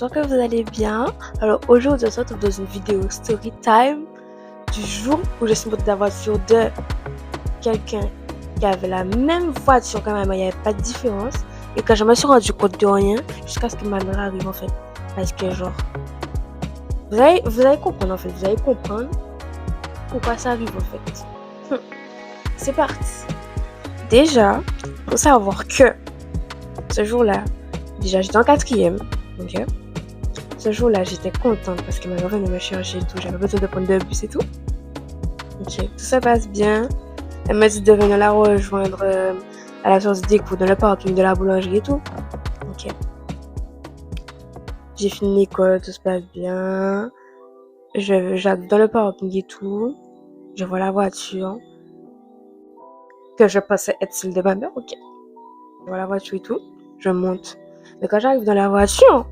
j'espère que vous allez bien. Alors aujourd'hui, on se retrouve dans une vidéo story time du jour où je suis montée dans la voiture de quelqu'un qui avait la même voiture quand même, il n'y avait pas de différence. Et quand je me suis rendu compte de rien, jusqu'à ce que ma mère arrive en fait. Parce que genre, vous allez comprendre en fait, vous allez comprendre pourquoi ça arrive en fait. C'est parti. Déjà, faut savoir que ce jour-là, déjà j'étais en 4e, ok. Ce jour-là, j'étais contente parce que ma mère venait me chercher et tout, j'avais besoin de prendre le bus et tout. Ok, tout ça passe bien. Elle m'a dit de venir la rejoindre à la source des cours dans le parking de la boulangerie et tout. Ok. J'ai fini l'école, tout se passe bien. J'arrive dans le parking et tout. Je vois la voiture que je pensais être celle de ma mère, ok. Je vois la voiture et tout. Je monte. Mais quand j'arrive dans la voiture,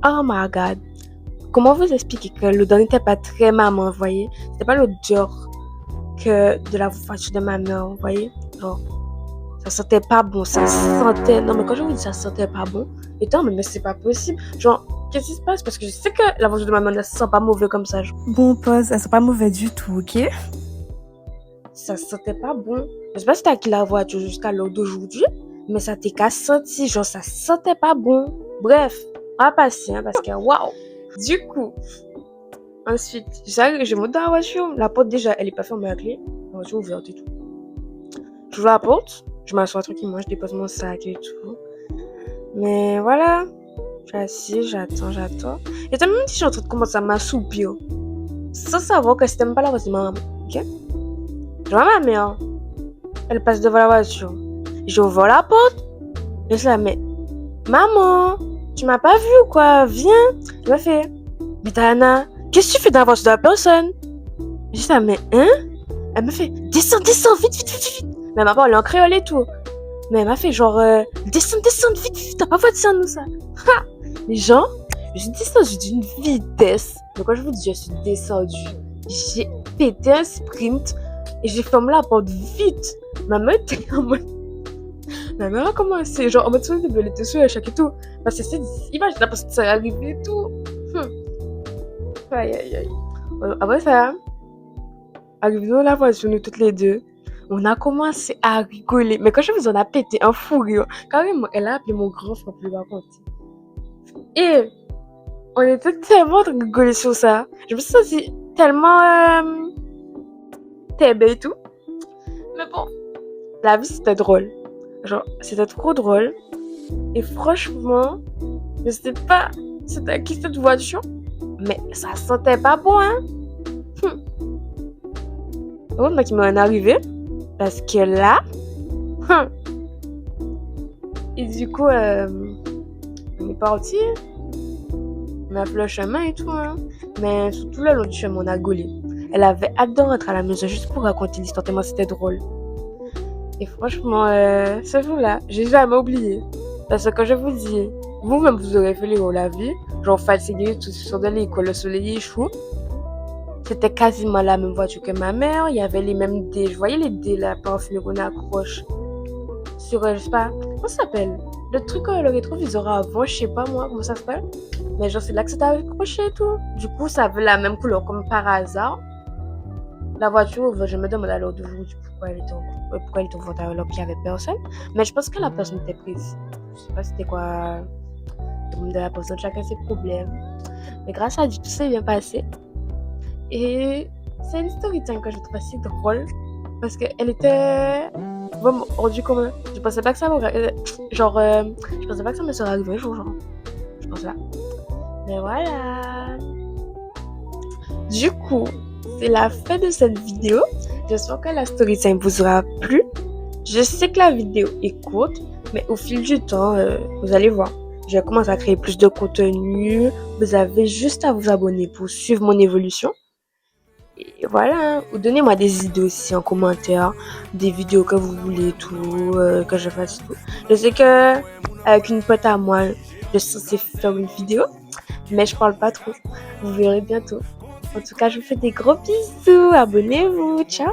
oh my god. Comment vous expliquer que l'odeur n'était pas très maman, vous voyez? C'était pas l'odeur que de la voiture de ma mère, vous voyez? Genre, ça sentait pas bon, ça sentait... Non, mais quand je vous dis ça sentait pas bon, et tant, mais c'est pas possible. Genre, qu'est-ce qui se passe? Parce que je sais que la voiture de ma mère ne sent pas mauvais comme ça. Genre. Bon, pause, elle sent pas mauvais du tout, ok? Ça sentait pas bon. Je sais pas si t'as acquis la voiture jusqu'à l'heure d'aujourd'hui, mais ça t'est qu'à sentir, genre, ça sentait pas bon. Bref, pas patient, parce que waouh! Du coup, ensuite, je monte dans la voiture. La porte, déjà, elle est pas fermée à la clé. La voiture ouverte et tout. J'ouvre la porte. Je m'assois tranquillement. Je dépose mon sac et tout. Mais voilà. Je suis assise, j'attends. Et t'as même dit, je suis en train de commencer à m'assoupir. Sans savoir que c'était même pas la voiture de ma maman. Ok? Je vois ma mère. Elle passe devant la voiture. J'ouvre la porte. Je suis là, mais maman, tu m'as pas vu ou quoi? Viens. Elle m'a fait, mais Tana, qu'est-ce que tu fais dans la voiture de la personne? Je dis ça, mais hein? Elle me fait, descends, vite. Mais ma maman, elle est en créole et tout. Mais elle m'a fait genre, descends, vite, t'as pas fait descendre nous ça. Ha! Les gens, je suis descendue d'une vitesse. Mais quand je vous dis, je suis descendue, j'ai pété un sprint et j'ai fermé la porte vite. Ma mère était en mode. Ma mère a commencé, genre, en mode soin elle était sur le choc et tout. Parce que c'est, imagine la personne qui s'est arrivée et tout. Aïe. Après ça, arrivé dans la voiture, nous toutes les deux, on a commencé à rigoler. Mais quand je vous en a pété un fou rire, carrément, elle a appelé mon grand frère pour lui raconter. Et on était tellement de rigoler sur ça. Je me suis sentie tellement belle et tout. Mais bon, la vie c'était drôle. Genre, c'était trop drôle. Et franchement, je sais pas c'était à qui cette voiture, mais ça sentait pas bon, hein. Heureusement qu'il m'en est arrivé. Parce que là, et du coup, on est parti. On a fait le chemin et tout, hein. Mais sur tout le long du chemin, on a gaulé. Elle avait hâte de rentrer à la maison juste pour raconter l'histoire, tellement c'était drôle. Et franchement, ce jour-là, j'ai jamais oublié. Parce que quand je vous dis, vous-même, vous aurez fait l'erreur la vie, genre fatigué, tout sur de l'école, le soleil est chaud. C'était quasiment la même voiture que ma mère. Il y avait les mêmes dés. Je voyais les dés là, parfumés qu'on accroche sur, je sais pas, comment ça s'appelle? Le truc, le rétroviseur avant, je sais pas moi, comment ça s'appelle? Mais genre, c'est là que c'était accroché et tout. Du coup, ça avait la même couleur, comme par hasard. La voiture, je me demande alors d'aujourd'hui pourquoi elle était ouverte alors qu'il y avait personne. Mais je pense que la personne était prise. Je sais pas c'était quoi. Le monde de la personne, chacun ses problèmes. Mais grâce à Dieu, tout s'est bien passé. Et c'est une story time que je trouve assez drôle parce qu'elle était vraiment hors du commun. Je pensais pas que ça m'aurait je pensais pas que ça me serait arrivé un jour, genre. Je pense là. Mais voilà. Du coup, c'est la fin de cette vidéo. J'espère que la story time vous aura plu. Je sais que la vidéo est courte, mais au fil du temps, vous allez voir. Je vais commencer à créer plus de contenu. Vous avez juste à vous abonner pour suivre mon évolution. Et voilà, ou donnez-moi des idées aussi en commentaire, des vidéos que vous voulez, tout, que je fasse tout. Je sais que avec une pote à moi, je suis censée faire une vidéo, mais je parle pas trop. Vous verrez bientôt. En tout cas, je vous fais des gros bisous, abonnez-vous, ciao.